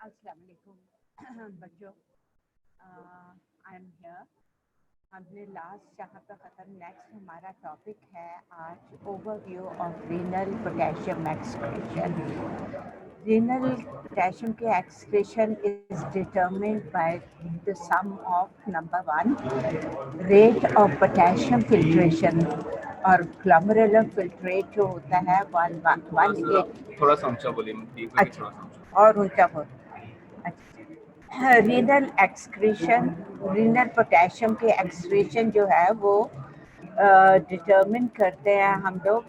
अस्सलाम वालेकुम बच्चों, आई एम हियर। हमने लास्ट जहाँ पे ख़त्म, नेक्स्ट हमारा टॉपिक है आज overview of renal potassium excretion. Renal potassium के excretion is determined by the sum of number one, rate of potassium filtration, और ग्लोमेरुलर फिल्ट्रेट जो होता है वन वन वन एट। थोड़ा सा ऊंचा बोलिए, अच्छा, थोड़ा सा ऊंचा। और ऊंचा बोल। अच्छा, रीनल एक्सक्रीशन, रीनल पोटेशियम के एक्सक्रीशन जो है वो डिटरमिन करते हैं हम लोग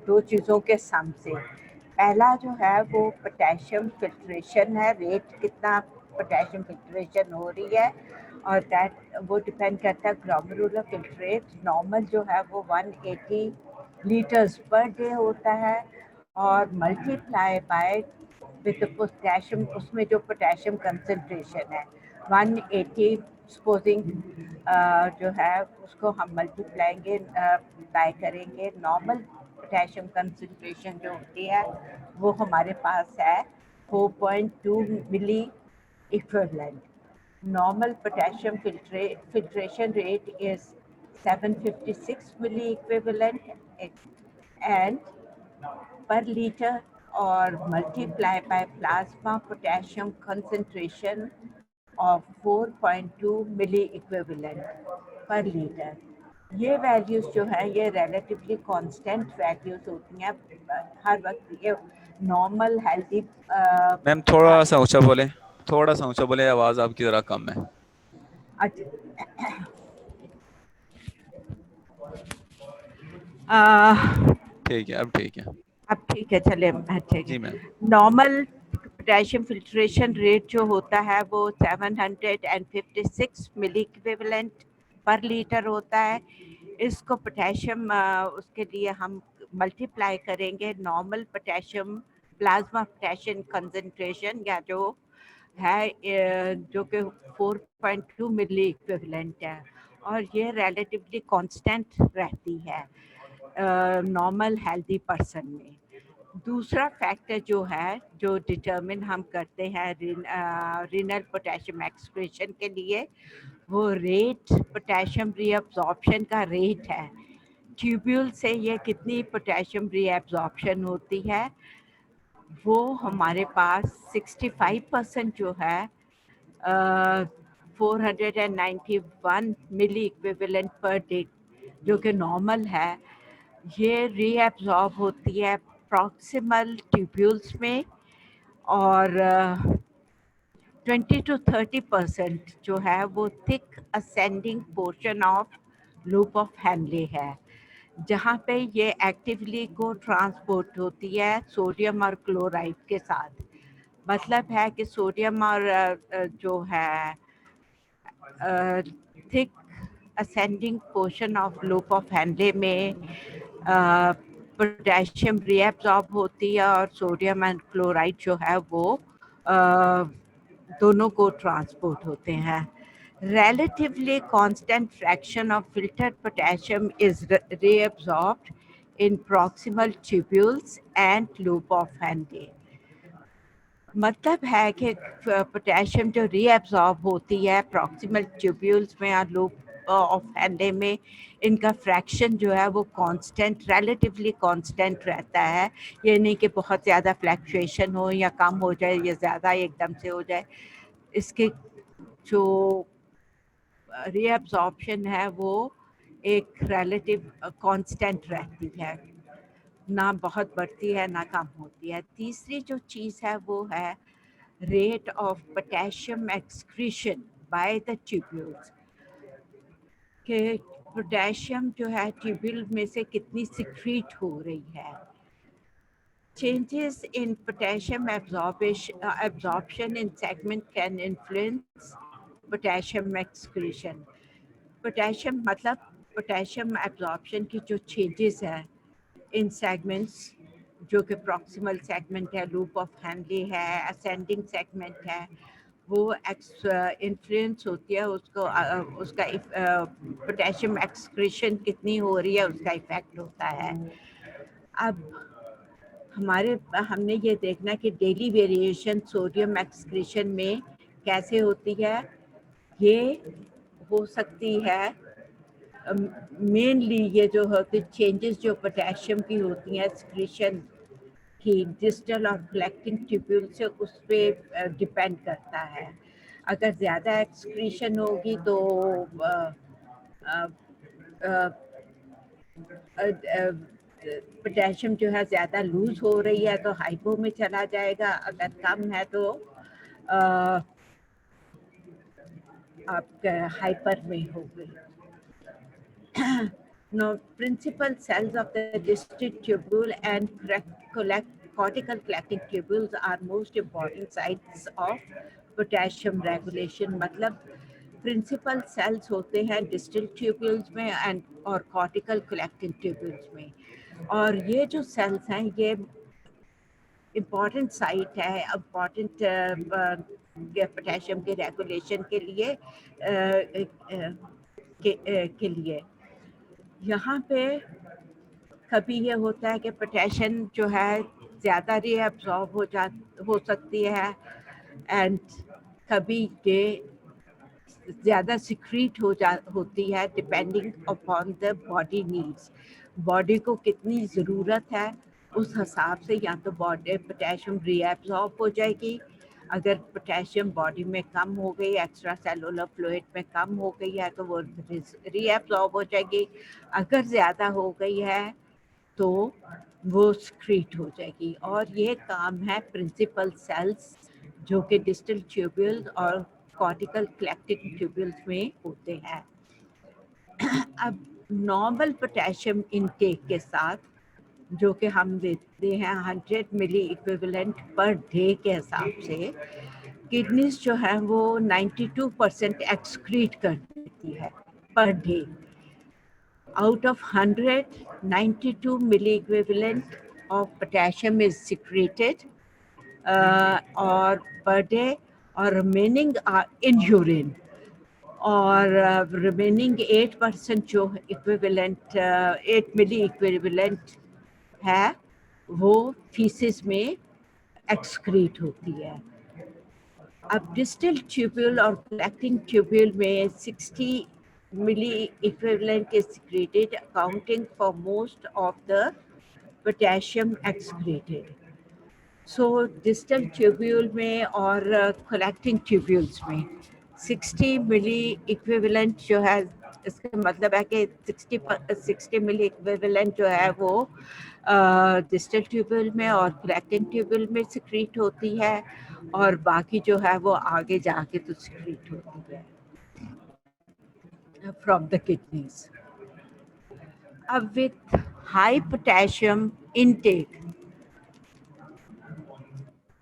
दो चीज़ों के सम से। पहला जो है वो पोटेशियम फिल्ट्रेशन है, रेट कितना पोटेशियम फिल्ट्रेशन हो रही है, और दैट वो डिपेंड करता है ग्लोमेरुलर फिल्ट्रेट। नॉर्मल जो है वो 180 लीटर्स पर डे होता है, और मल्टीप्लाई बाय विद पोटेशियम, उसमें जो पोटेशियम कंसंट्रेशन है 180 सपोजिंग जो है उसको हम मल्टीप्लाएंगे बाय करेंगे। नॉर्मल पोटेशियम कंसंट्रेशन जो होती है वो हमारे पास है 4.2 मिली equivalent. Normal potassium filtration rate is 756 milli equivalent and per liter, or multiply by plasma potassium concentration of 4.2 milli equivalent per liter। ये वैल्यूज़ जो है ये relatively constant वैल्यूज़ होती हैं हर वक्त। ये नॉर्मल हेल्दी मैम थोड़ा सा ऊंचा बोले, आवाज आपकी जरा कम है। ठीक है, अब ठीक है। अब ठीक है, चले ठीक है। जी ma'am. Normal potassium filtration rate जो होता है वो 756 मिली इक्विवेलेंट पर लीटर होता है। इसको पोटेशियम उसके लिए हम मल्टीप्लाई करेंगे normal potassium plasma potassium concentration, या जो है जो कि 4.2 मिली इक्विवेलेंट है, और ये रिलेटिवली कांस्टेंट रहती है नॉर्मल हेल्दी पर्सन में। दूसरा फैक्टर जो है जो डिटरमिन हम करते हैं रीनल पोटेशियम एक्सक्रीशन के लिए, वो रेट पोटेशियम रीअब्जॉर्प्शन का रेट है। ट्यूब्यूल से ये कितनी पोटेशियम रीअब्जॉर्प्शन होती है, वो हमारे पास 65% जो है 491 मिली इक्विवेलेंट पर डे जो कि नॉर्मल है, ये रीअब्जॉर्ब होती है प्रॉक्सिमल ट्यूब्यूल्स में, और 20 to 30% जो है वो thick ascending portion of loop of Henle है, जहाँ पे ये एक्टिवली को ट्रांसपोर्ट होती है सोडियम और क्लोराइड के साथ। मतलब है कि सोडियम और जो है thick ascending portion of loop of Henle में पोटेशियम रीअब्जॉर्ब होती है, और सोडियम एंड क्लोराइड जो है वो दोनों को ट्रांसपोर्ट होते हैं। Relatively constant fraction of filtered potassium is reabsorbed in proximal tubules and loop of Henle। मतलब है कि पोटेशियम जो रीअब्जॉर्ब होती है प्रॉक्सिमल ट्यूब्यूल्स में और लूप ऑफ हैंडे में, इनका फ्रैक्शन जो है वो कांस्टेंट, रिलेटिवली कांस्टेंट रहता है। ये नहीं कि बहुत ज़्यादा फ्लैक्चुएशन हो या कम हो जाए या ज़्यादा एकदम से हो जाए। इसके जो रीअब्जॉर्प्शन है वो एक रिलेटिव कांस्टेंट रहती है, ना बहुत बढ़ती है ना कम होती है। तीसरी जो चीज़ है वो है rate of potassium excretion by the tubules, के पोटेशियम जो है ट्यूब्यूल में से कितनी सिक्रीट हो रही है। Changes in potassium absorption in segment can influence potassium excretion। Potassium मतलब पोटेशियम एब्जॉर्प्शन की जो चेंजेस हैं इन सेगमेंट्स, जो कि प्रॉक्सिमल सेगमेंट है, लूप ऑफ हैनले है, असेंडिंग सेगमेंट है, वो इन्फ्लुएंस होती है उसको उसका पोटेशियम एक्सक्रीशन कितनी हो रही है उसका इफेक्ट होता है। अब हमने ये देखना कि डेली वेरिएशन सोडियम एक्सक्रीशन में कैसे होती है। ये हो सकती है मेनली ये जो होती चेंजेस जो पोटेशियम की होती हैं एक्सक्रीशन की डिस्टल और कलेक्टिंग ट्यूब्यूल से उस पर डिपेंड करता है। अगर ज़्यादा एक्सक्रीशन होगी तो पोटेशियम जो है ज़्यादा लूज हो रही है तो हाइपो में चला जाएगा, अगर कम है तो आपका हाइपर में होगी। Now, principal cells of the distal tubule and cortical collecting tubules are most important sites of potassium regulation. मतलब प्रिंसिपल सेल्स होते हैं डिस्टल ट्यूब्यूल्स में एंड और कॉर्टिकल कलेक्टिंग ट्यूब्यूल्स में, और ये जो सेल्स हैं ये इम्पॉर्टेंट साइट है इम्पॉर्टेंट पोटेशियम के रेगुलेशन के लिए यहाँ पे कभी ये होता है कि पोटेशियम जो है ज़्यादा रीअब्सॉर्ब हो सकती है एंड कभी ये ज़्यादा सिक्रीट होती है depending upon the body needs. Body को कितनी ज़रूरत है उस हिसाब से या तो बॉडी पोटेशियम रीअब्सॉर्ब हो जाएगी, अगर पोटेशियम बॉडी में कम हो गई एक्स्ट्रा सेलुलर फ्लूइड में कम हो गई है तो वो रीअब्सॉर्ब हो जाएगी, अगर ज़्यादा हो गई है तो वो सिक्रीट हो जाएगी। और ये काम है प्रिंसिपल सेल्स जो कि डिस्टल ट्यूब्यूल्स और कॉर्टिकल कलेक्टिंग ट्यूब्यूल्स में होते हैं। अब नॉर्मल पोटेशियम इनटेक के साथ जो कि हम देते हैं 100 मिली इक्विवेलेंट पर डे के हिसाब से, किडनीज जो है वो 92% एक्सक्रीट कर देती है per day. Out of 100, 92 milli equivalent of potassium is secreted or per day, or remaining are in urine, और remaining 8% जो equivalent 8 milli equivalent है वो feces में excrete होती है। अब डिस्टल ट्यूब्यूल और कलेक्टिंग ट्यूब्यूल में 60 milli equivalent is secreted, accounting for most of the potassium excreted. So distal tubule में और collecting tubules में 60 milli equivalent जो है, इसका मतलब है कि 60 milli equivalent जो है वो डिस्टल ट्यूब्यूल में और कलेक्टिंग ट्यूब्यूल में सिक्रीट होती है, और बाकी जो है वो आगे जाके तो सिक्रीट होती है from the kidneys. अब with high potassium intake,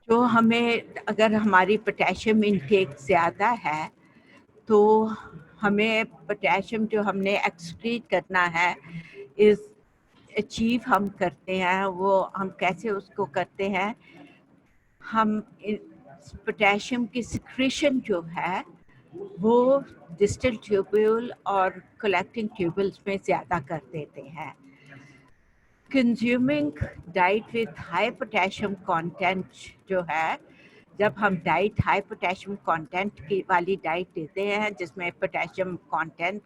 जो हमें अगर हमारी पोटेशियम इनटेक ज़्यादा है तो हमें पोटेशियम जो हमने एक्सक्रीट करना है इस अचीव हम करते हैं, वो हम कैसे उसको करते हैं, हम पोटेशियम की सिक्रीशन जो है वो डिस्टल ट्यूब्यूल और कलेक्टिंग ट्यूब्यूल्स में ज़्यादा कर देते हैं। Consuming diet with high potassium content जो है, जब हम डाइट हाई पोटेशियम कंटेंट की वाली डाइट देते हैं जिसमें पोटेशियम कंटेंट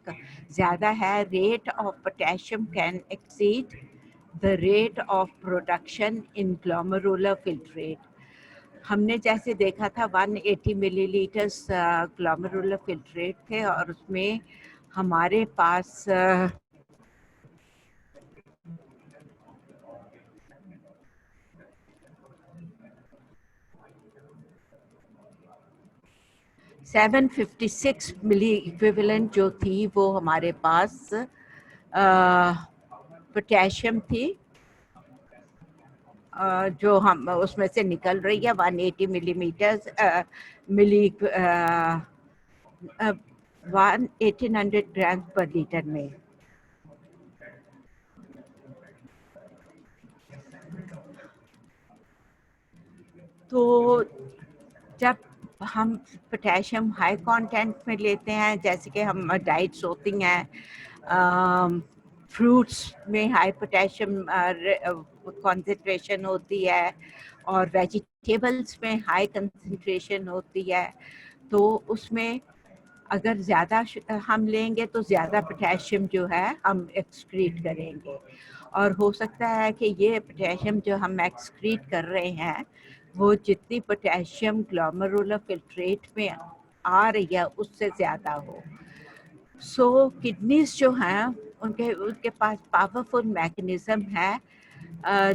ज़्यादा है, rate of potassium can exceed the rate of production in glomerular filtrate. हमने जैसे देखा था 180 मिलीलीटर्स ग्लोमेरुलर फिल्ट्रेट थे और उसमें हमारे पास 756 मिली इक्विवेलेंट जो थी वो हमारे पास पोटेशियम थी, जो हम उसमें से निकल रही है 180 मिलीमीटर्स मिली 1800 ग्राम पर लीटर में। तो जब हम पोटेशियम हाई कंटेंट में लेते हैं, जैसे कि हम डाइट्स होती हैं फ्रूट्स में हाई पोटेशियम कंसंट्रेशन होती है और वेजिटेबल्स में हाई कंसंट्रेशन होती है, तो उसमें अगर ज़्यादा हम लेंगे तो ज़्यादा पोटेशियम जो है हम एक्सक्रीट करेंगे, और हो सकता है कि ये पोटेशियम जो हम एक्सक्रीट कर रहे हैं वो जितनी पोटेशियम ग्लोमेरुलर फिल्ट्रेट में आ रही है उससे ज़्यादा हो। सो किडनीज जो हैं उनके उनके पास पावरफुल मैकेनिज़्म है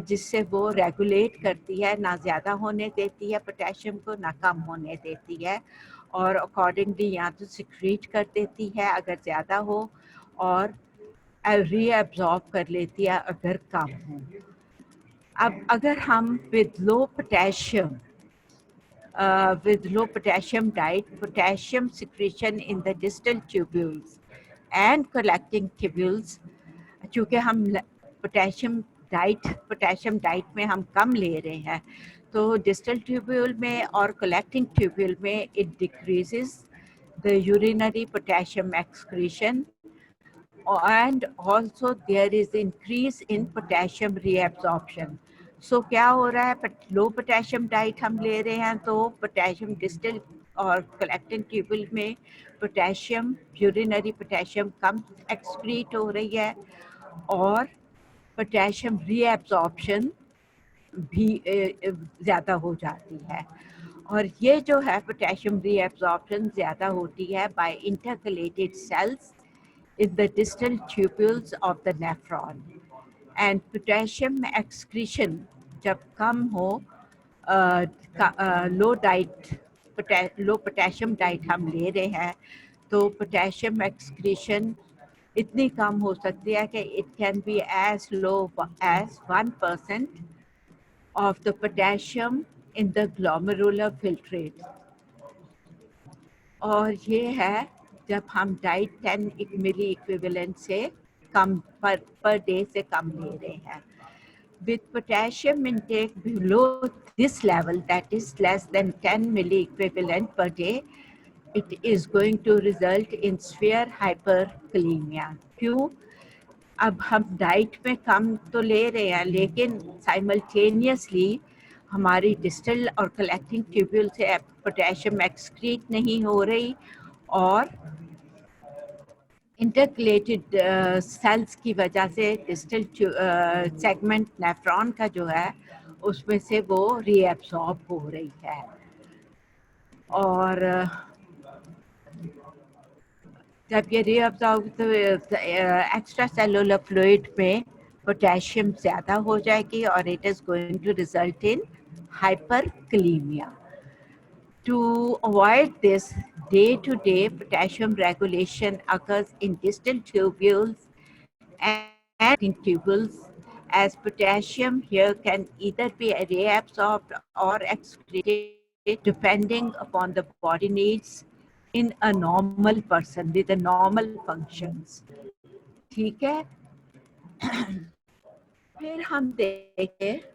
जिससे वो रेगुलेट करती है, ना ज़्यादा होने देती है पोटेशियम को, ना कम होने देती है, और अकॉर्डिंगली या तो सिक्रीट कर देती है अगर ज़्यादा हो, और रीअब्जॉर्ब कर लेती है अगर कम हो। अब अगर हम with low potassium diet, potassium secretion in the distal tubules and collecting tubules, चूँकि हम पोटेशियम डाइट में हम कम ले रहे हैं, तो डिस्टल ट्यूब्यूल में और कलेक्टिंग ट्यूब्यूल में it decreases the urinary potassium excretion, and also there is increase in potassium reabsorption. So क्या हो रहा है, लो पोटेशियम डाइट हम ले रहे हैं तो पोटेशियम डिस्टल और कलेक्टिंग ट्यूबल में पोटेशियम, यूरिनरी पोटेशियम कम एक्सक्रीट हो रही है, और पोटेशियम रीएब्जॉर्प्शन भी ज़्यादा हो जाती है। और ये जो है पोटेशियम रीएब्जॉर्प्शन ज़्यादा होती है by intercalated cells in the distal tubules of the nephron, and potassium excretion जब कम हो, लो पोटेशियम डाइट हम ले रहे हैं तो पोटेशियम एक्सक्रीशन इतनी कम हो सकती है कि it can be as low as 1% of the potassium in the glomerular filtrate, और ये है जब हम डाइट 10 मिली इक्विवेलेंट से कम पर डे से कम ले रहे हैं। With potassium intake below this level, that is less than 10 milli equivalent per day, it is going to result in severe hyperkalemia. क्यों? अब हम डाइट में कम तो ले रहे हैं, लेकिन साइमल्टेनियसली हमारी डिस्टल और कलेक्टिंग ट्यूब्यूल से पोटेशियम एक्सक्रीट नहीं हो रही, और इंटरकलेटेड सेल्स की वजह से डिस्टल सेगमेंट नेफ्रॉन का जो है उसमें से वो रीएब्सॉर्ब हो रही है, और जब ये रीअब्जॉर्ब तो एक्स्ट्रा सेलुलर फ्लूइड में पोटेशियम ज़्यादा हो जाएगी, और it is going to result in hyperkalaemia. To avoid this, day-to-day potassium regulation occurs in distal tubules and in tubules, as potassium here can either be reabsorbed or excreted depending upon the body needs in a normal person with the normal functions. ठीक है, फिर हम देखें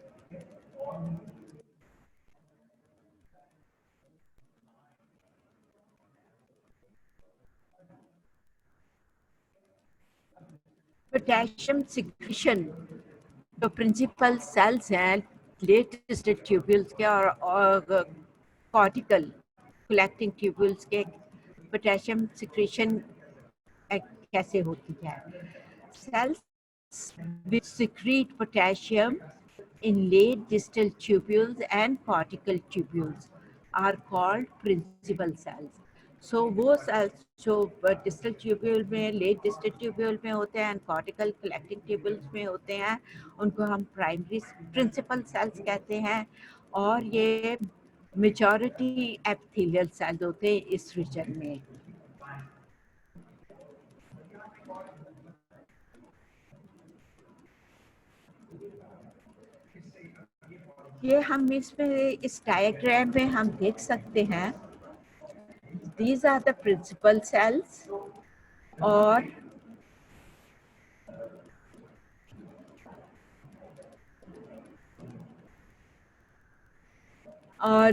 potassium secretion. तो principal cells हैं latest tubules के और cortical collecting tubules के, पोटेशियम सिक्रीशन कैसे होती है। Cells which secrete potassium in late distal tubules and cortical tubules are called principal cells. So वो cells जो distal tubule में, late distal tubule में होते हैं, cortical collecting tubules में होते हैं, उनको हम primary principal cells कहते हैं, और ये majority epithelial cells होते हैं इस region में। ये हम इसमें इस डायग्राम में हम देख सकते हैं, these are the principal cells, और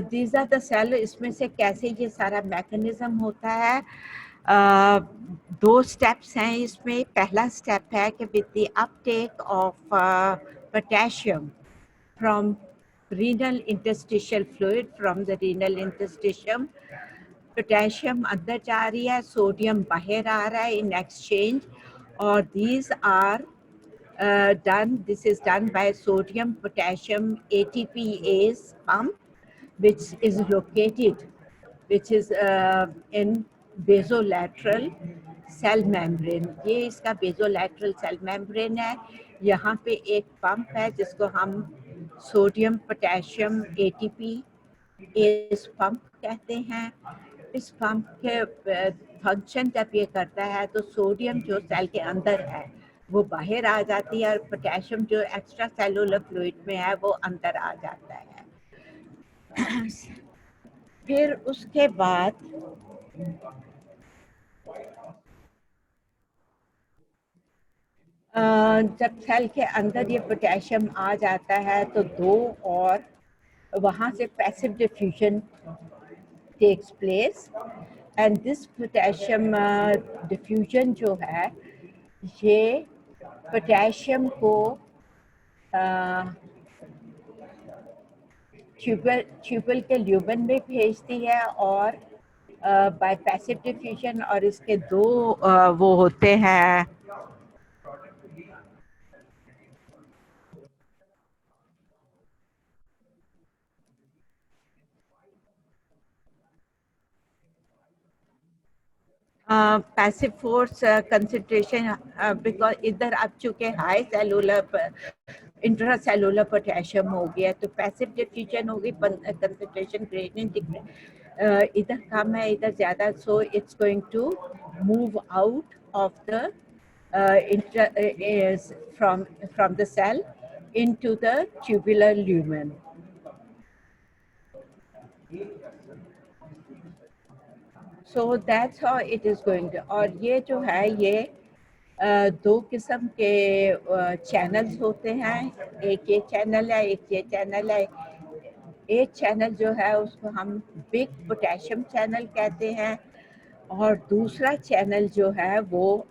these are the cell, इसमें से कैसे ये सारा मैकेनिज्म होता है। दो स्टेप्स हैं इसमें। पहला स्टेप है कि with the Uptake of potassium from renal interstitial fluid, from the renal interstitium. Potassium अंदर जा रही है, सोडियम बाहर आ रहा है इन एक्सचेंज, और these are done. This is done by sodium potassium ATPase pump, which is located, which is in basolateral cell membrane. ये इसका basolateral cell membrane है. यहाँ पे एक पंप है जिसको हम सोडियम पोटेशियम ATPase पंप कहते हैं. इस पंप के फंक्शन जब ये करता है तो सोडियम जो सेल के अंदर है वो बाहर आ जाती है, और पोटेशियम जो एक्स्ट्रा सेलुलर फ्लूइड में है वो अंदर आ जाता है. फिर उसके बाद जब सेल के अंदर ये पोटेशियम आ जाता है तो दो और वहाँ से passive diffusion takes place, and this potassium diffusion जो है ये पोटेशियम को ट्यूबल के ल्यूमेन में भेजती है, और बाय पैसिव डिफ्यूजन, और इसके दो वो होते हैं पैसिव फोर्स कंसंट्रेशन, बिकॉज इधर अब चूँकि हाई सेलुलर इंट्रासेलुलर पोटेशियम हो गया तो पैसिव डिफ्यूजन होगी, कंसंट्रेशन ग्रेडियंट इधर कम है इधर ज़्यादा, so it's going to move out of the from the cell into the tubular lumen. So that's how it is going to. और ये जो है ये दो किस्म के चैनल्स होते हैं, एक ये चैनल है एक ये चैनल है. एक चैनल जो है उसको हम बिग पोटेशियम चैनल कहते हैं, और दूसरा चैनल जो है वो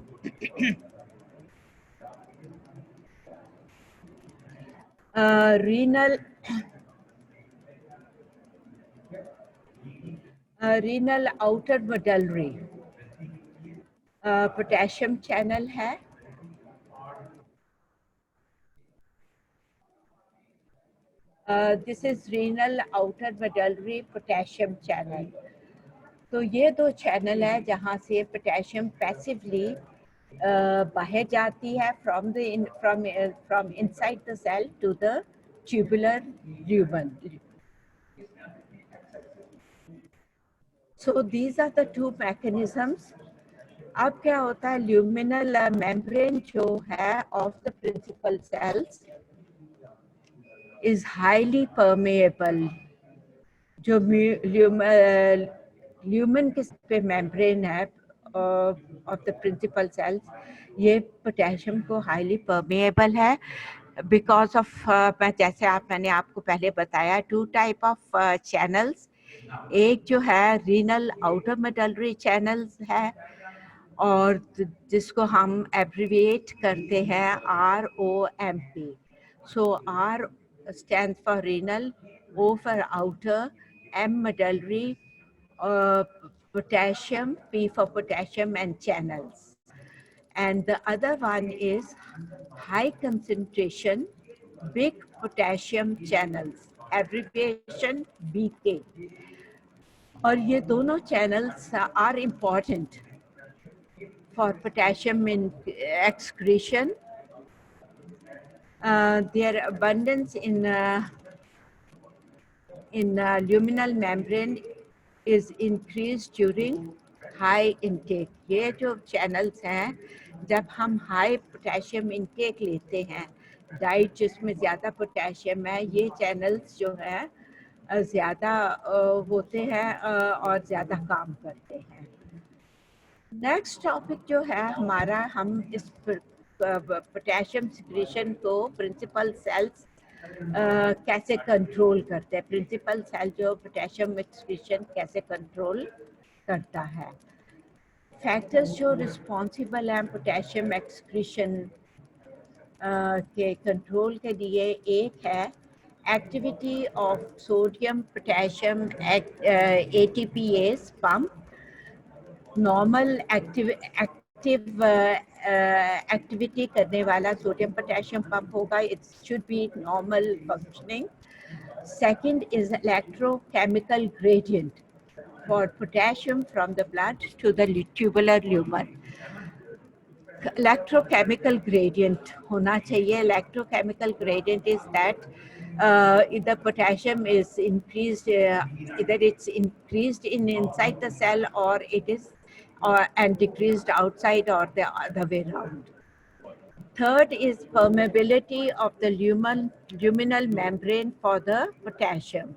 renal outer medullary potassium channel है. This is renal outer medullary potassium channel. तो ये दो चैनल है जहाँ से पोटेशियम पैसिवली बाहर जाती है from inside the cell to the tubular lumen. So these are the two mechanisms. अब क्या होता है, ल्यूमिनल मेम्ब्रेन जो है of the principal cells is highly permeable. जो ल्यूमन के मेम्ब्रेन है ऑफ द प्रिंसिपल सेल्स, ये पोटेशियम को हाईली परमेएबल है बिकॉज ऑफ मैंने आपको पहले बताया टू टाइप ऑफ चैनल्स. एक जो है रीनल आउटर मेडलरी चैनल्स है, और जिसको हम एब्रीविएट करते हैं ROMP. So R stands for renal, O for outer, M medullary, potassium, P for potassium, and channels. And the other one is high concentration big potassium channels, abbreviation BK. और ये दोनों channels are important for potassium in excretion. Their abundance in luminal membrane is increased during high intake. ये जो channels हैं, जब हम high potassium intake लेते हैं, डाइट जिसमें ज़्यादा पोटेशियम है, ये चैनल्स जो है ज़्यादा होते हैं और ज़्यादा काम करते हैं. नेक्स्ट टॉपिक जो है हमारा, हम इस पोटेशियम सिक्रीशन को प्रिंसिपल सेल्स कैसे कंट्रोल करते हैं. प्रिंसिपल सेल जो पोटेशियम एक्सक्रीशन कैसे कंट्रोल करता है. फैक्टर्स जो रिस्पॉन्सिबल हैं पोटेशियम एक्सक्रीशन के कंट्रोल के लिए एक है activity of sodium potassium ATPase pump. Normal active activity करने वाला सोडियम पोटेशियम पंप होगा, it should be normal functioning. Second is electrochemical gradient for potassium from the blood to the tubular lumen. Electrochemical gradient होना चाहिए. Electrochemical gradient is that the potassium is increased, either it's increased in inside the cell or it is and decreased outside or the other way around. Third is permeability of the luminal membrane for the potassium.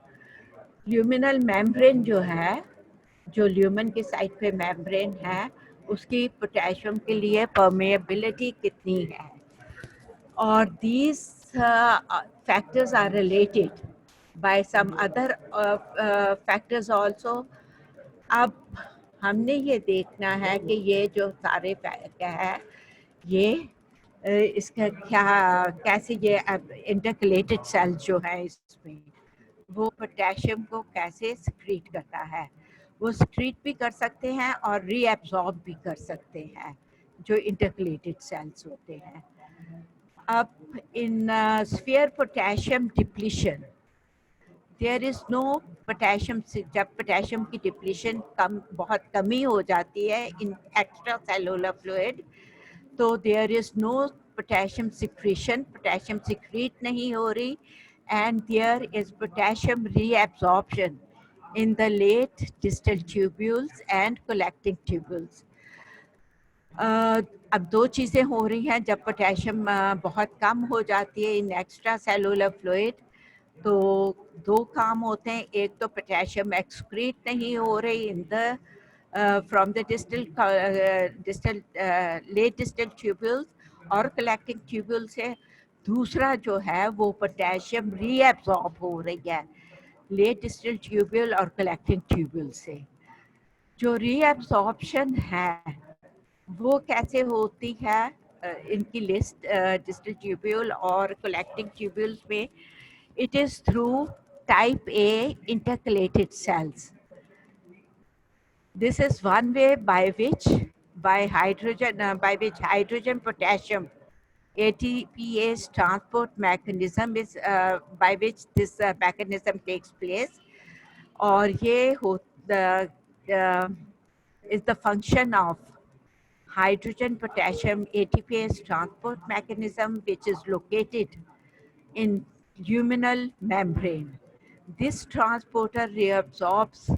Luminal membrane जो है, जो lumen के side पे membrane है, उसकी potassium के लिए permeability कितनी है. और these factors are related by some other factors also. अब हमने ये देखना है कि ये जो सारे क्या है, ये इसका क्या कैसे ये इंटरकलेटेड सेल्स जो है इसमें वो पोटेशियम को कैसे सिक्रीट करता है. वो सिक्रीट भी कर सकते हैं और रीएब्सॉर्ब भी कर सकते हैं जो इंटरकलेटेड सेल्स होते हैं. अब in severe potassium depletion there is no potassium. जब पोटेशियम की डिप्लीशन बहुत कमी हो जाती है इन एक्स्ट्रा सेलुलर फ्लूइड, तो there is no potassium secretion, potassium secrete नहीं हो रही, and there is potassium reabsorption in the late distal tubules and collecting tubules. अब दो चीज़ें हो रही हैं. जब पोटेशियम बहुत कम हो जाती है इन एक्स्ट्रा सेलुलर फ्लूइड, तो दो काम होते हैं. एक तो पोटेशियम एक्सक्रीट नहीं हो रही in the from the distal late distal tubules और कलेक्टिंग ट्यूब्यूल से. दूसरा जो है वो पोटेशियम रीएब्सॉर्ब हो रही है लेट डिस्टल ट्यूब्यूल और कलेक्टिंग ट्यूब्यूल से. जो रीएब्सॉर्प्शन है वो कैसे होती है इनकी लिस्ट डिस्टल ट्यूब्यूल और कलेक्टिंग ट्यूब्यूल्स में. It is through type A intercalated cells. This is one way by which hydrogen potassium ATPase transport mechanism is by which this mechanism takes place. और ये is the function of hydrogen potassium ATPase transport mechanism, which is located in luminal membrane. This transporter reabsorbs.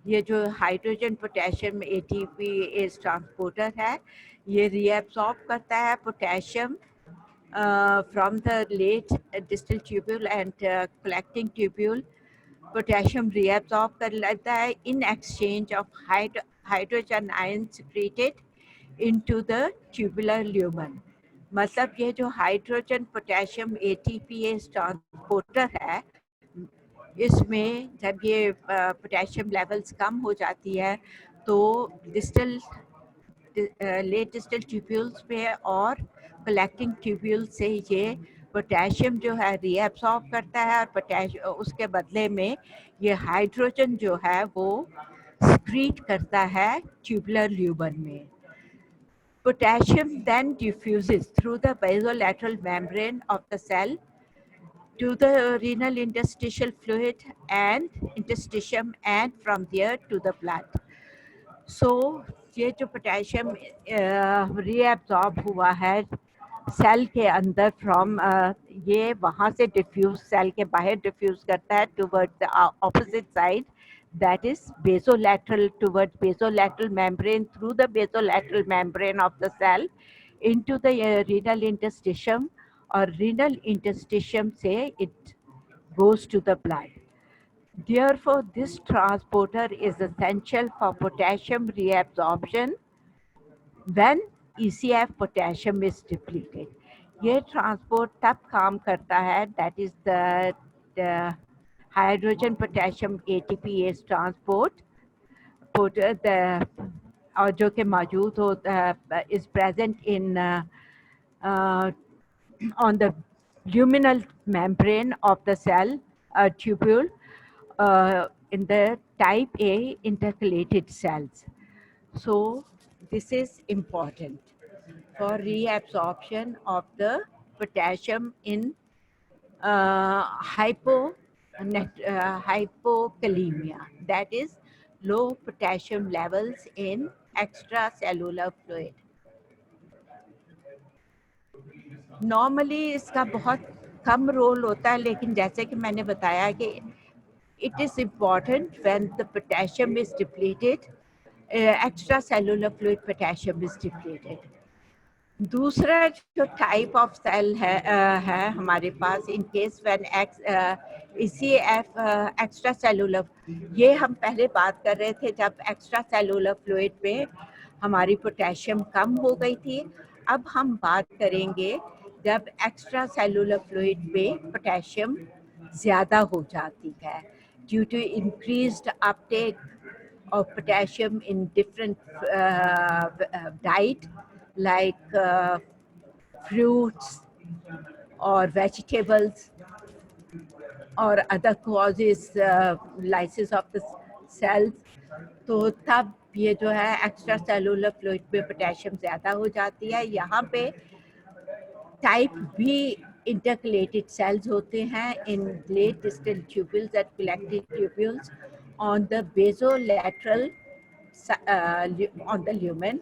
ये जो hydrogen potassium ATPase transporter है, ये reabsorb करता है potassium from the late distal tubule and collecting tubule. Potassium reabsorb कर लेता है in exchange of hydrogen ions secreted into the tubular lumen. मतलब ये जो हाइड्रोजन पोटेशियम ATPase ट्रांसपोर्टर है, इसमें जब ये पोटेशियम लेवल्स कम हो जाती है तो डिस्टल लेट डिस्टल ट्यूब्यूल्स पे और कलेक्टिंग ट्यूब्यूल से ये पोटेशियम जो है रीएब्सॉर्ब करता है और पोटेशियम उसके बदले में ये हाइड्रोजन जो है वो सिक्रीट करता है ट्यूबुलर ल्यूमन में. Potassium then diffuses through the basolateral membrane of the cell to the renal interstitial fluid and interstitium and from there to the blood. So ये जो पोटेशियम रीएब्सॉर्ब हुआ है सेल के अंदर फ्रॉम ये वहाँ से डिफ्यूज सेल के बाहर डिफ्यूज करता है towards the opposite side, that is basolateral towards basolateral membrane through the basolateral membrane of the cell into the renal interstitium or renal interstitium say it goes to the blood. Therefore, this transporter is essential for potassium reabsorption when ECF potassium is depleted. ये transport तब काम करता है, that is the hydrogen potassium ATPase transport और जो कि मौजूद होता is present in on the luminal membrane of the cell tubule in the type A intercalated cells. So this is important for reabsorption of the potassium in hypokalemia, that is low potassium levels in extracellular fluid. Normally इसका बहुत कम role होता है, लेकिन जैसे कि मैंने बताया कि it is important when the potassium is depleted, extracellular fluid potassium is depleted. दूसरा जो टाइप ऑफ सेल है हमारे पास in case when ECF extra cellular, ये हम पहले बात कर रहे थे जब एक्स्ट्रा सेलुलर फ्लूइड में हमारी पोटेशियम कम हो गई थी। अब हम बात करेंगे जब एक्स्ट्रा सेलुलर फ्लूइड में पोटेशियम ज़्यादा हो जाती है due to increased uptake of potassium in different diet like fruits or vegetables or other causes lysis of the cells, तो तब ये जो है एक्स्ट्रा सेलुलर फ्लूइड में पोटेशियम ज़्यादा हो जाती है। यहाँ पे टाइप बी intercalated cells होते हैं in late distal tubules and collected tubules on the basolateral on the lumen,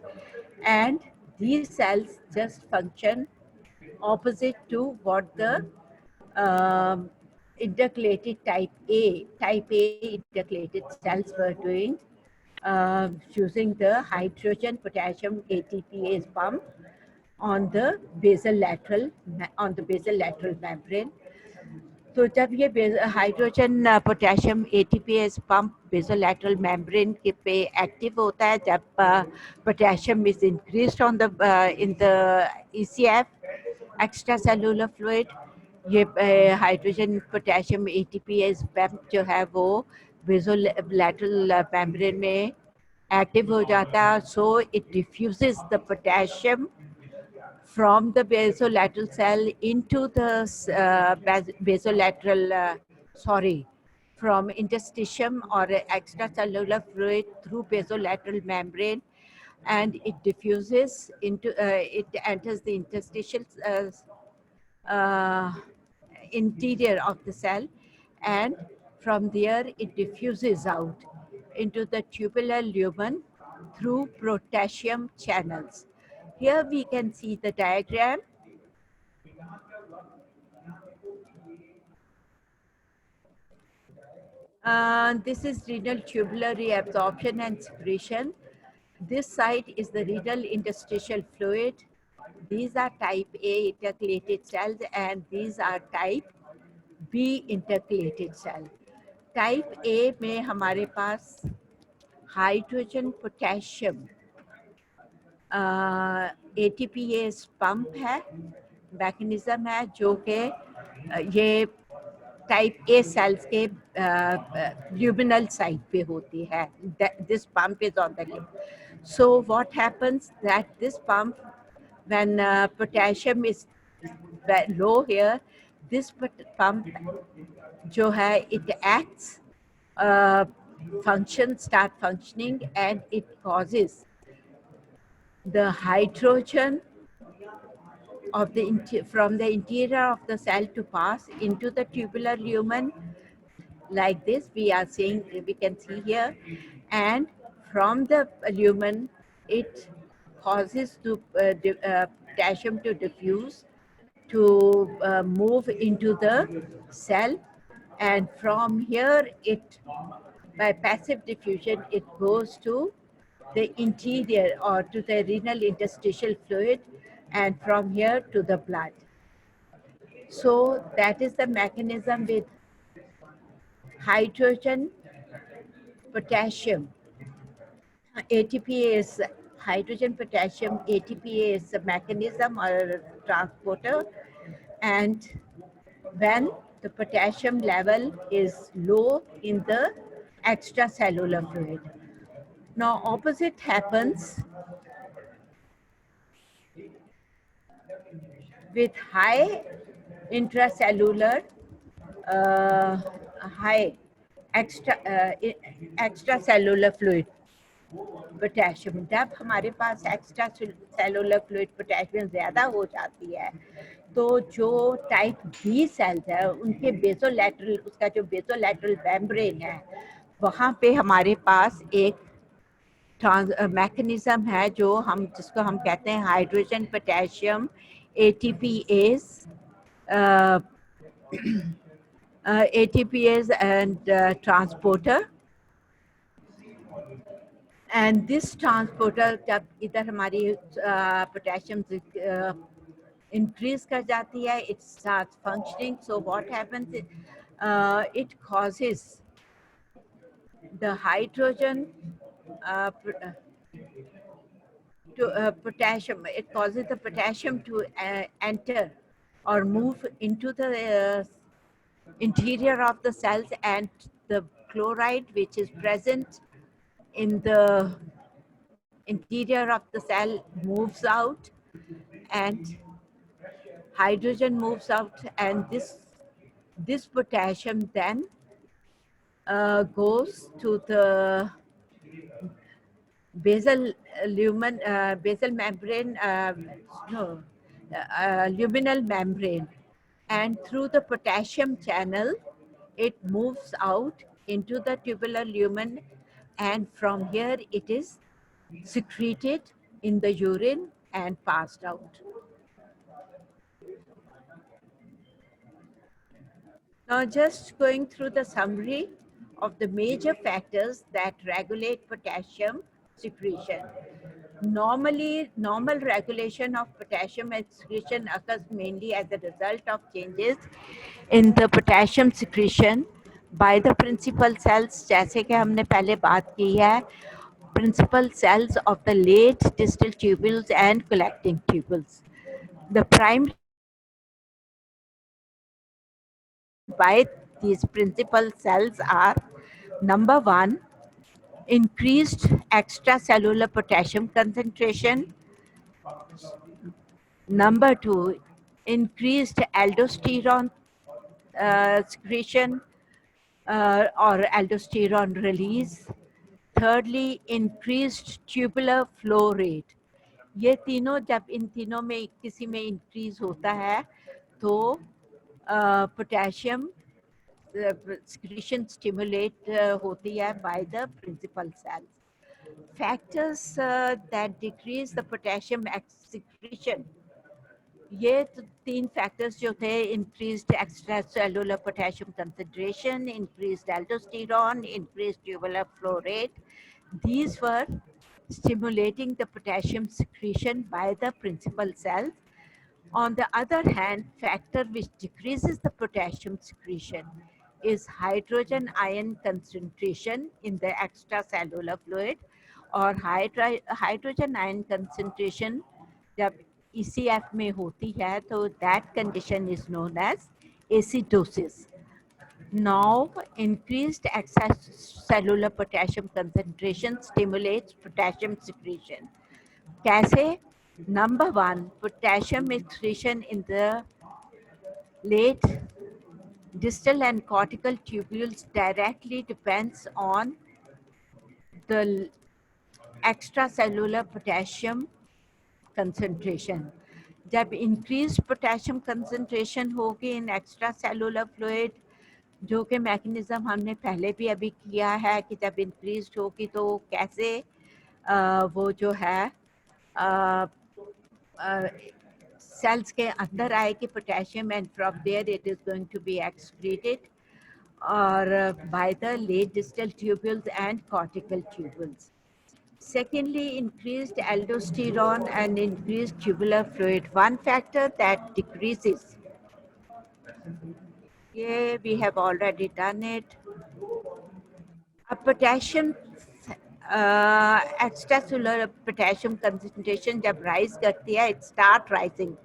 and these cells just function opposite to what the intercalated type A intercalated cells were doing, using the hydrogen potassium ATPase pump on the basal lateral membrane. तो जब ये hydrogen potassium ATPase pump basolateral membrane के पे active होता है, जब potassium is increased on the in the ECF extra cellular fluid, ये hydrogen potassium ATPase pump जो है वो बेसोलैटरल मेम्ब्रेन में एक्टिव हो जाता है. So it diffuses the potassium from the basolateral cell into the from interstitium or extracellular fluid through basolateral membrane, and it diffuses into it enters the interstitial interior of the cell, and from there it diffuses out into the tubular lumen through potassium channels. Here we can see the diagram. This is renal tubular reabsorption and secretion. This side is the renal interstitial fluid. These are type A intercalated cells and these are type B intercalated cell. Type A में हमारे पास hydrogen potassium ATPase pump है, mechanism है जो कि ये type A sales के luminal side पे होती है. This pump is on the lip. So what happens that this pump when potassium is low here, this pump जो है it acts start functioning, and it causes the hydrogen of from the interior of the cell to pass into the tubular lumen like this. We can see here, and from the lumen it causes potassium to diffuse, to move into the cell, and from here it, by passive diffusion, it goes to the interior or to the renal interstitial fluid, and from here to the blood. So that is the mechanism with hydrogen potassium ATPase. Hydrogen potassium ATPase is a mechanism or a transporter, and when the potassium level is low in the extracellular fluid. Now opposite happens with high intracellular high extracellular fluid potassium. जब हमारे पास extra cellular fluid potassium ज़्यादा हो जाती है तो जो type B sales है उनके बेसोलैटरल, उसका जो बेसोलैटरल मेम्ब्रेन है वहाँ पे हमारे पास एक मैकेनिज्म है जो हम जिसको हम कहते हैं hydrogen potassium ATPase ATPase and transporter, and this transporter जब इधर हमारी पोटेशियम increase कर जाती है, it starts functioning. So what happens is, it causes the hydrogen potassium, it causes the potassium to enter or move into the interior of the cells, and the chloride which is present in the interior of the cell moves out and hydrogen moves out, and this potassium then goes to the basal membrane, no, luminal membrane, and through the potassium channel it moves out into the tubular lumen, and from here it is secreted in the urine and passed out. Now just going through the summary of the major factors that regulate potassium secretion. Normally, normal regulation of potassium excretion occurs mainly as a result of changes in the potassium secretion by the principal cells, जैसे कि हमने पहले बात की है, principal cells of the late distal tubules and collecting tubules. The primary by these principal cells are: number one, increased extracellular potassium concentration; number two, increased aldosterone secretion or aldosterone release; thirdly, increased tubular flow rate. ये तीनों, जब इन तीनों में किसी में increase होता है तो पोटेशियम secretion stimulate होती है by the principal cells. Factors that decrease the potassium secretion, ये तीन factors जो थे: increased extracellular potassium concentration, increased aldosterone, increased tubular flow rate, these were stimulating the potassium secretion by the principal cells. On the other hand, factor which decreases the potassium secretion is hydrogen ion concentration in the extracellular fluid, और hydrogen ion concentration जब ECF में होती है तो that condition is known as acidosis. Now, increased extracellular potassium concentration stimulates potassium secretion. कैसे? Number one, potassium excretion in the late distal and cortical tubules directly depends on the extracellular potassium concentration. जब increased potassium concentration होगी in extracellular fluid, जो कि mechanism हमने पहले भी अभी किया है कि जब इंक्रीज होगी तो कैसे वो जो है सेल्स के अंदर आएगी potassium, and from there it is going to be excreted और by the late distal tubules and cortical tubules. Secondly, increased aldosterone and increased tubular fluid. One factor that decreases, yeah, we have already done it. A potassium extracellular potassium concentration जब rise करती है, it start rising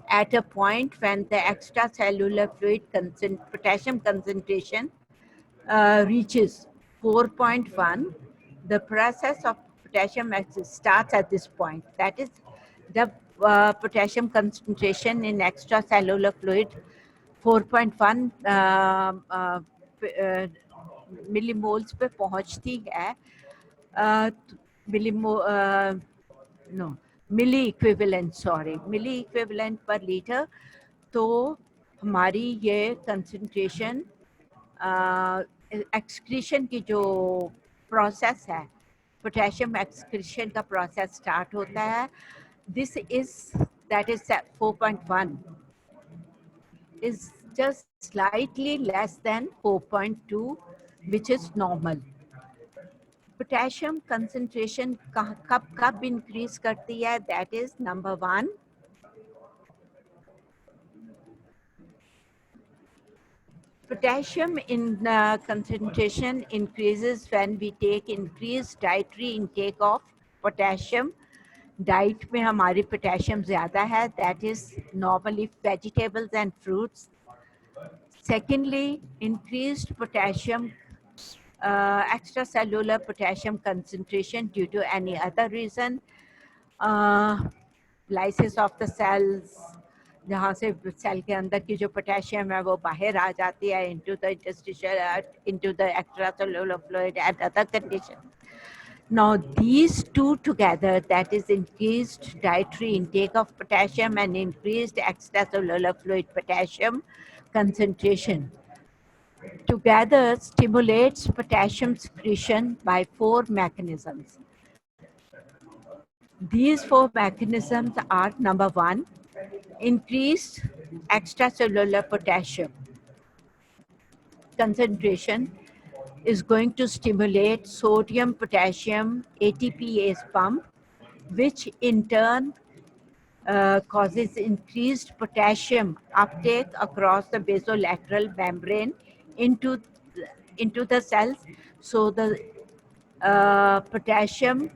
at a point when the extracellular fluid potassium concentration reaches 4.1. The process of potassium starts at this point. That is, जब potassium concentration in extracellular fluid 4.1 millimoles पे पहुंचती है, मिलीमो no मिली equivalent पर litre, तो हमारी ये concentration excretion की जो प्रोसेस है, पोटेशियम एक्सक्रीशन का प्रोसेस स्टार्ट होता है. This is, that is 4.1 is just slightly less than 4.2, which is normal. Potassium concentration कब increase करती है? That is number 1. Potassium in concentration increases when we take increased dietary intake of potassium. Diet में हमारी potassium ज़्यादा है, that is normally vegetables and fruits. Secondly, increased potassium extracellular potassium concentration due to any other reason, lysis of the cells, जहाँ से cell के अंदर की जो पोटेशियम है वो बाहर आ जाती है into the interstitial, into the extracellular fluid and other conditions. Now these two together, that is increased dietary intake of potassium and increased extracellular fluid potassium concentration, together stimulates potassium secretion by 4 mechanisms. These 4 mechanisms are: number 1, increased extracellular potassium concentration is going to stimulate sodium potassium ATPase pump, which in turn causes increased potassium uptake across the basolateral membrane into the cells. So the potassium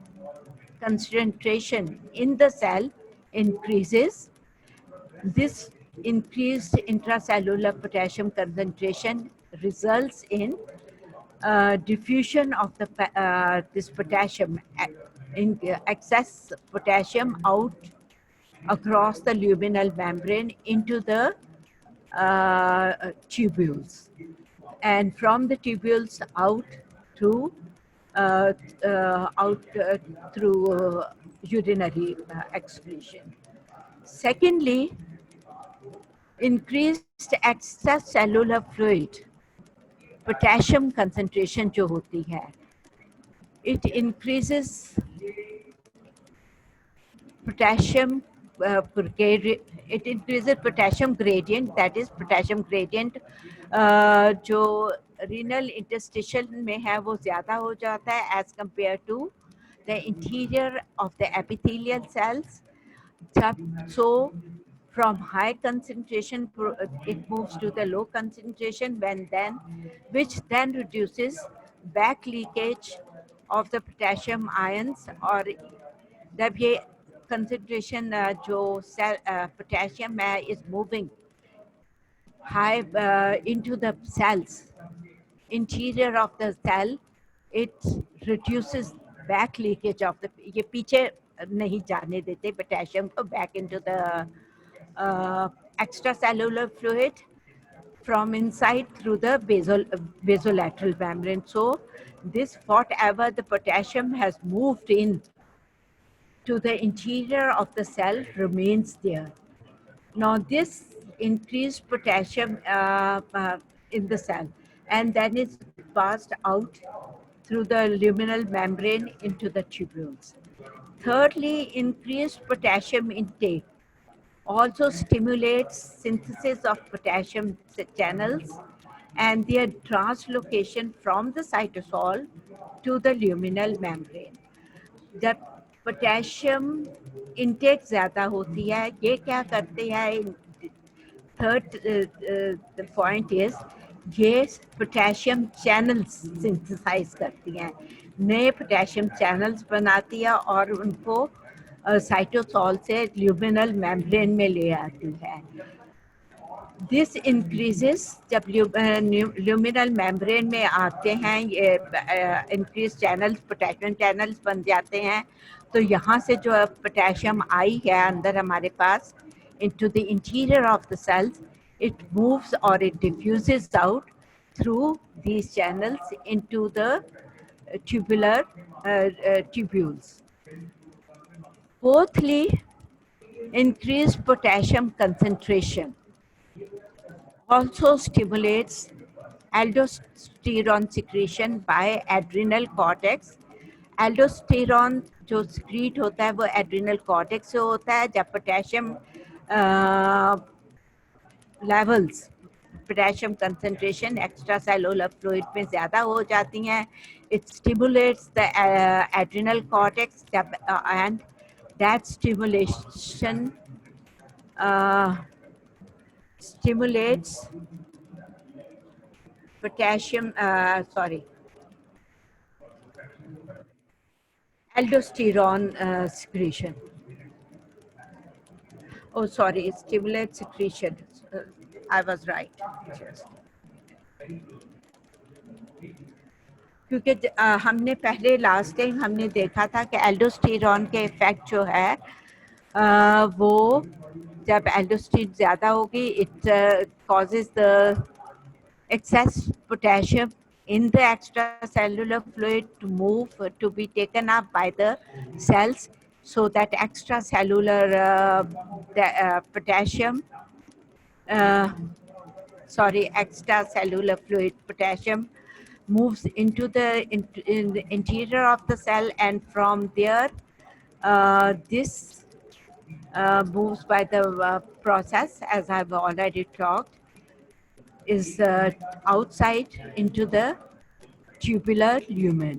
concentration in the cell increases. This increased intracellular potassium concentration results in diffusion of the this potassium, in excess potassium out across the luminal membrane into the tubules, and from the tubules out through urinary excretion. Secondly, increased extracellular fluid potassium concentration जो होती है, it increases potassium it increases potassium gradient, that is potassium gradient जो renal interstitial में है वो ज़्यादा हो जाता है as compared to the interior of the epithelial cells. So from high concentration it moves to the low concentration, which then reduces back leakage of the potassium ions, और जब ये concentration जो potassium is moving high into the cells, interior of the cell, it reduces back leakage of the, ये पीछे नहीं जाने देते potassium को back into the extracellular fluid from inside through the basolateral membrane. So this, whatever the potassium has moved in to the interior of the cell, remains there. Now this increased potassium in the cell, and then it's passed out through the luminal membrane into the tubules. Thirdly, increased potassium intake also stimulates synthesis of potassium channels and their translocation from the cytosol to the luminal membrane. जब potassium intake ज़्यादा होती है, ये क्या करते हैं? Third point is, ये potassium channels synthesise करती हैं, नए पोटेशियम चैनल्स बनाती है और उनको साइटोसॉल से ल्यूमिनल मेम्ब्रेन में ले आती है. दिस इंक्रीजेस, जब ल्यूमिनल मेम्ब्रेन में आते हैं ये इंक्रीज चैनल्स, पोटेशियम चैनल्स बन जाते हैं, तो यहाँ से जो पोटेशियम आई है अंदर हमारे पास into the interior of the cells, it moves or it diffuses out through these channels into the tubular tubules. Fourthly, increased potassium concentration also stimulates aldosterone secretion by adrenal cortex. Aldosterone जो secrete होता है वो adrenal cortex से होता है. जब potassium levels, potassium concentration extra cellular fluid में ज़्यादा हो जाती हैं, it stimulates the adrenal cortex and that stimulation stimulates potassium aldosterone secretion. Oh, sorry, it stimulates secretion. I was right. क्योंकि हमने पहले लास्ट टाइम हमने देखा था कि एल्डोस्टेरॉन के इफेक्ट जो है वो जब एल्डोस्टेरॉन ज़्यादा होगी it causes the excess potassium in the extracellular fluid to move to be taken up by the cells, so that extracellular extracellular fluid potassium moves into in the interior of the cell, and from there this moves by the process, as I've already talked, is outside into the tubular lumen.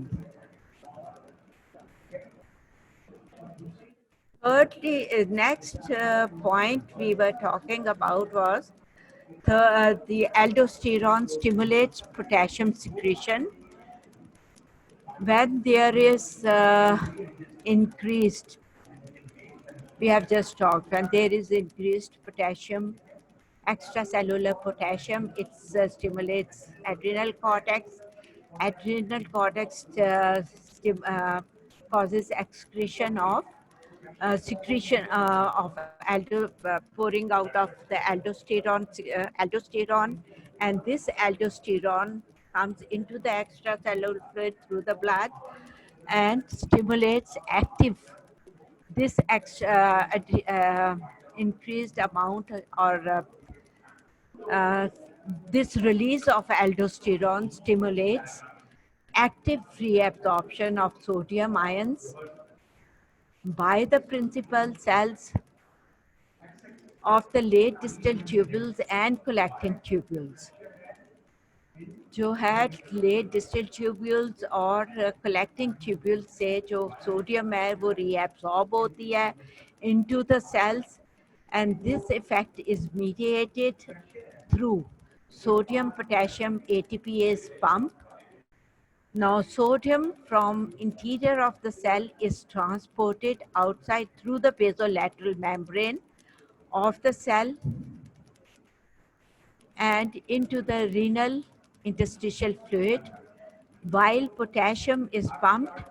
Thirdly, next point we were talking about was the aldosterone stimulates potassium secretion when there is increased, we have just talked, when there is increased potassium, extracellular potassium, it stimulates adrenal cortex. Adrenal cortex causes excretion of secretion of pouring out of the aldosterone, and this aldosterone comes into the extracellular fluid through the blood and stimulates active this increased amount or this release of aldosterone stimulates active free absorption of sodium ions by the principal cells of the late distal tubules and collecting tubules. जो है late distal tubules और collecting tubules से जो sodium है वो reabsorb होती है into the cells, and this effect is mediated through sodium potassium ATPase pump. Now sodium from interior of the cell is transported outside through the basolateral membrane of the cell and into the renal interstitial fluid, while potassium is pumped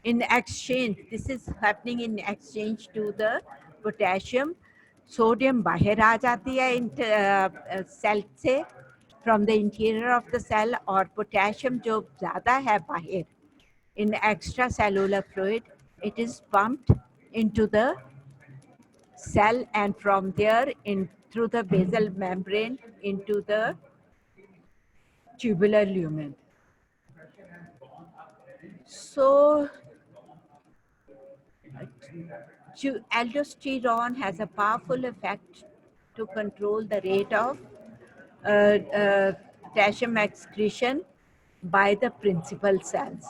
in exchange. This is happening in exchange to the potassium. Sodium बाहर आ जाती है cell से from the interior of the cell, और potassium जो ज़्यादा है बाहर in extracellular fluid, it is pumped into the cell, and from there in through the basal membrane into the tubular lumen. So aldosterone has a powerful effect to control the rate of potassium excretion by the principal cells.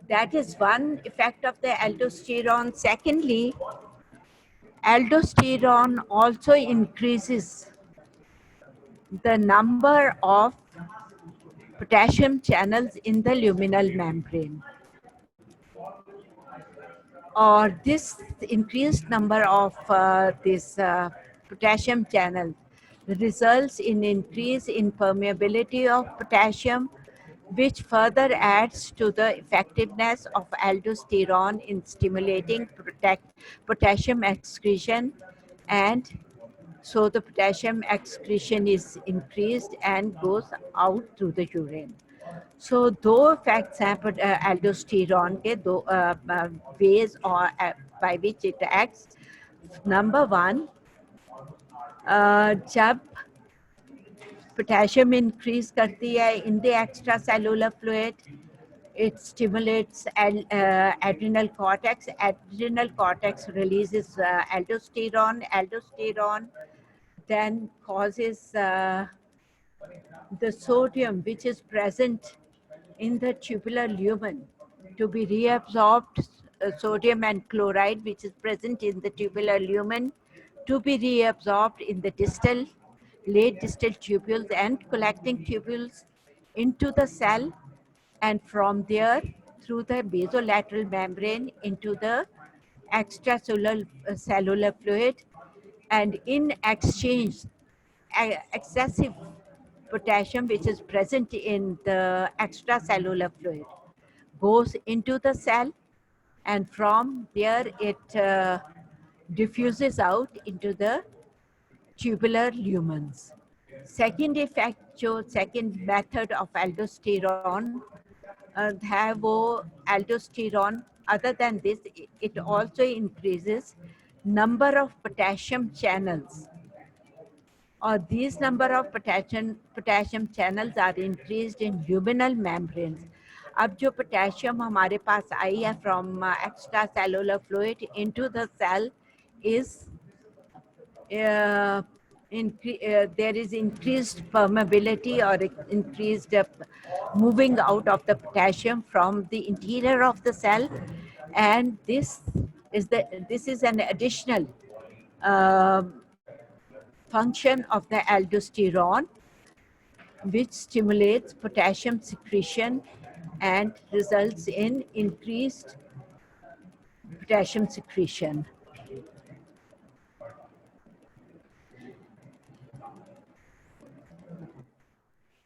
That is one effect of the aldosterone. Secondly, aldosterone also increases the number of potassium channels in the luminal membrane. Or this increased number of this potassium channel results in increase in permeability of potassium, which further adds to the effectiveness of aldosterone in stimulating potassium excretion, and so the potassium excretion is increased and goes out through the urine. So दो effects हैं aldosterone के, दो ways or by which it acts. Number one, जब potassium increase करती है in the extracellular fluid, it stimulates adrenal cortex. Adrenal cortex releases aldosterone. Aldosterone then causes the sodium which is present in the tubular lumen to be reabsorbed, sodium and chloride which is present in the tubular lumen to be reabsorbed in the distal, late distal tubules and collecting tubules into the cell, and from there through the basolateral membrane into the extracellular cellular fluid, and in exchange excessive potassium which is present in the extracellular fluid goes into the cell, and from there it diffuses out into the tubular lumens. Second effect, जो second method of aldosterone है वो aldosterone, other than this it also increases number of potassium channels, or these number of potassium channels are increased in luminal membranes. अब जो potassium हमारे पास आई है from extracellular fluid into the cell is there is increased permeability or increased moving out of the potassium from the interior of the cell, and this is an additional function of the aldosterone which stimulates potassium secretion and results in increased potassium secretion.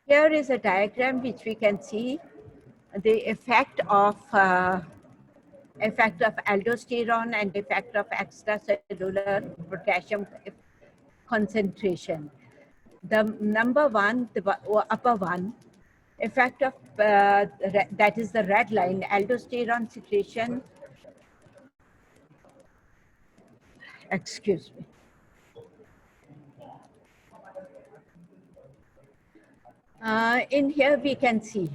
Here is a diagram which we can see the effect of aldosterone and effect of extracellular potassium concentration. The number one, the upper one, effect of that is the red line, aldosterone secretion. Excuse me. In here we can see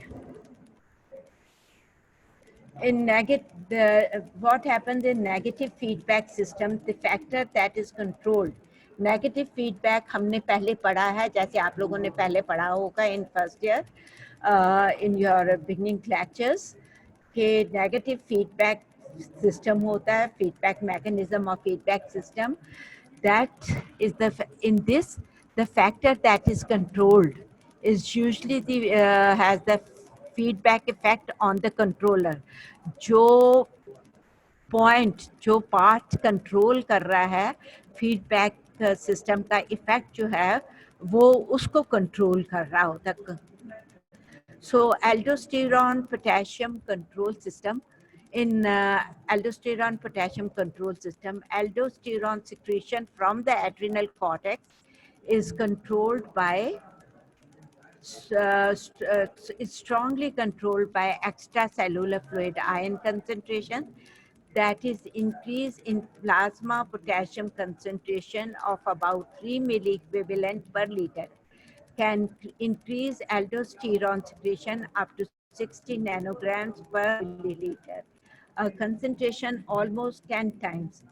in what happens in negative feedback system, the factor that is controlled. Negative feedback हमने पहले पढ़ा है, जैसे आप लोगों ने पहले पढ़ा होगा in first year in your beginning lectures कि negative feedback system होता है, feedback mechanism or feedback system. That is the factor that is controlled is usually has the feedback effect on the controller. जो part control कर रहा है feedback system का effect जो है वो उसको कंट्रोल कर रहा होता है. So aldosterone potassium control system, in aldosterone potassium control system, aldosterone secretion from the adrenal cortex is controlled by is strongly controlled by extracellular fluid ion concentration, that is increase in plasma potassium concentration of about 3 milliequivalent per liter can increase aldosterone secretion up to 60 nanograms per milliliter, a concentration almost 10 times.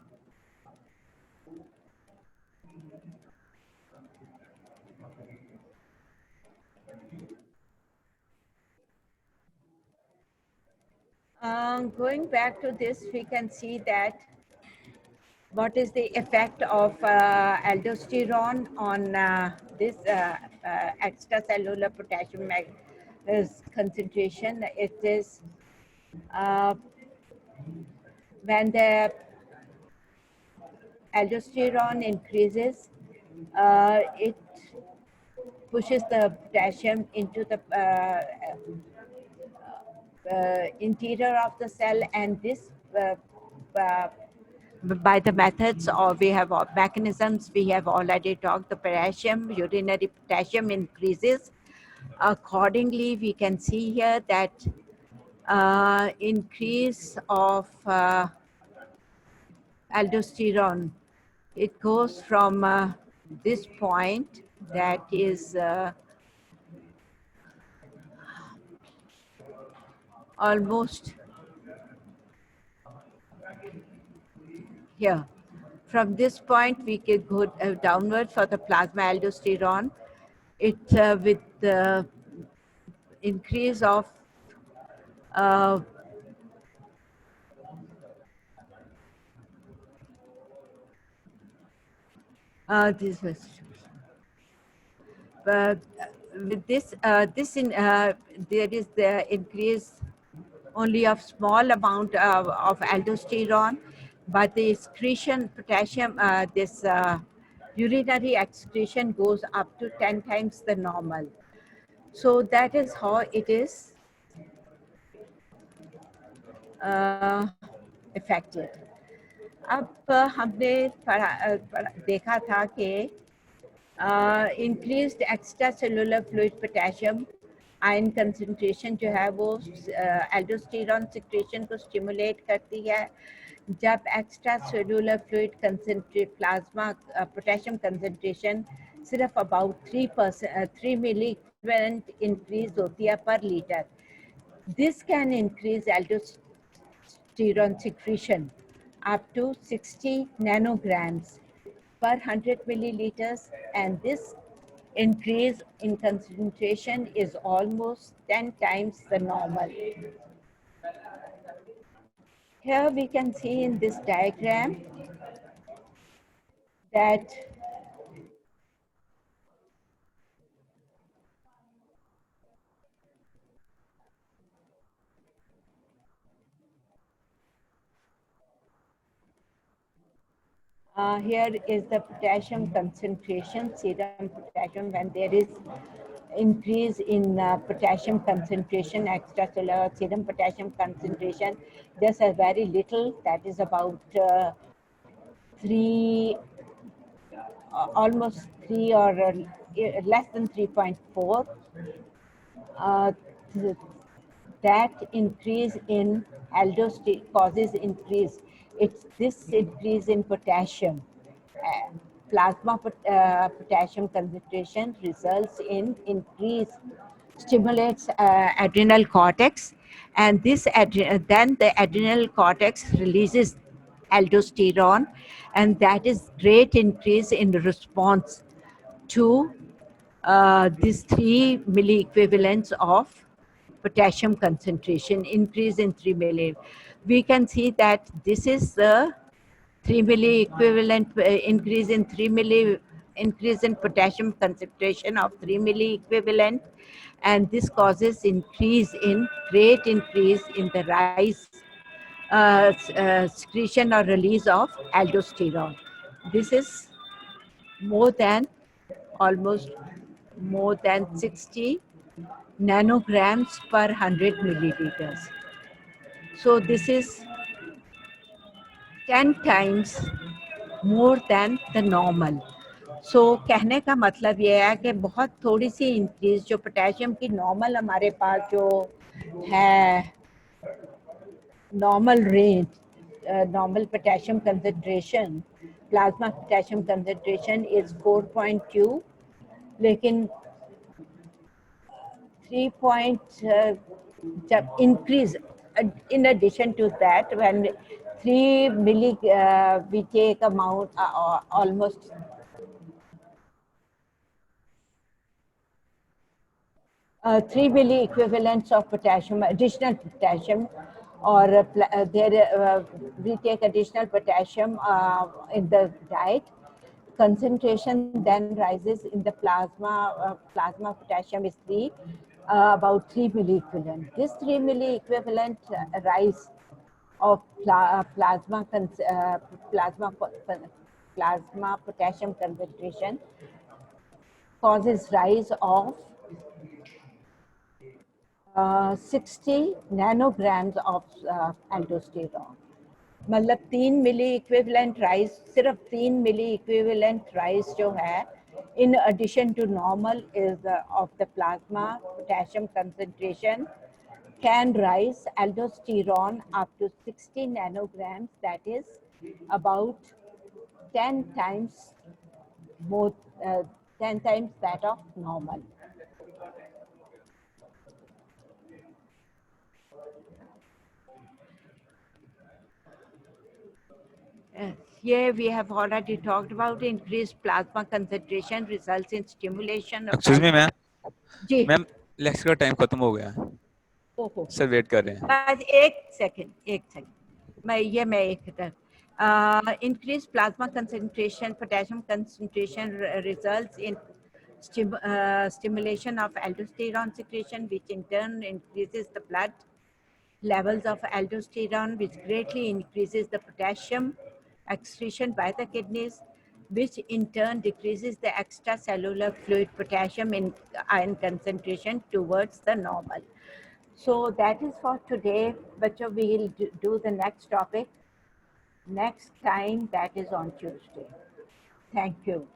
Going back to this, we can see that what is the effect of aldosterone on this extracellular potassium concentration. It is when the aldosterone increases, it pushes the potassium into the interior of the cell, and this uh, by the methods, or we have mechanisms we have already talked. The potassium, urinary potassium increases. Accordingly, we can see here that increase of aldosterone, it goes from this point, that is almost here. From this point, we can go downward for the plasma aldosterone. It with the increase of uh, this was with this there is the increase only of small amount of aldosterone, but the excretion potassium, this urinary excretion goes up to 10 times the normal. So that is how it is affected. अब हमने देखा था कि increased extra cellular fluid potassium ion concentration जो है वो aldosterone secretion को stimulate करती है. जब extra cellular fluid concentrate plasma potassium concentration सिर्फ अबाउट 3 मिली इक्विवेलेंट इंक्रीज होती है पर litre. This can increase aldosterone secretion up to 60 nanograms per 100 milliliters, and this increase in concentration is almost 10 times the normal. Here we can see in this diagram that here is the potassium concentration, serum potassium, when there is increase in potassium concentration, extracellular serum potassium concentration. There's a very little, that is about 3, almost 3 or less than 3.4. That increase in aldosterone causes increase. It's this increase in potassium. Plasma potassium concentration results in increase, stimulates adrenal cortex, and this then the adrenal cortex releases aldosterone, and that is great increase in response to these 3 milli equivalents of potassium concentration, increase in 3 milli. We can see that this is the 3 milli equivalent increase in potassium concentration of 3 milli equivalent, and this causes great increase in the rise, secretion or release of aldosterone. This is more than, almost more than 60 nanograms per 100 milliliters. So this is 10 times more than the normal. So कहने का मतलब ये है कि बहुत थोड़ी सी increase, जो potassium की नॉर्मल हमारे पास जो है normal range, normal potassium concentration, plasma potassium concentration is 4.2, लेकिन 3 point जब increase, in addition to that, when 3 milli we take amount almost 3 milli equivalents of potassium, additional potassium, or we take additional potassium in the diet. Concentration then rises in the plasma. Plasma potassium is about 3 milli equivalent. This 3 milli equivalent rise of plasma potassium concentration causes rise of 60 nanograms of aldosterone. मतलब 3 मिली equivalent rice, सिर्फ 3 मिली equivalent rice जो है, in addition to normal is of the plasma potassium concentration can rise aldosterone up to 60 nanograms, that is about 10 times more, 10 times that of normal. Here we have already talked about increased plasma concentration results in stimulation of excuse me ma'am, जी ma'am lecture का time खत्म हो गया है, ओहो sir wait कर रहे हैं। बस एक सेकंड मैं एक increased plasma concentration, potassium concentration results in stimulation of aldosterone secretion, which in turn increases the blood levels of aldosterone, which greatly increases the potassium excretion by the kidneys, which in turn decreases the extracellular fluid potassium in ion concentration towards the normal. So that is for today, Bacho. We will do the next topic next time, that is on Tuesday. Thank you.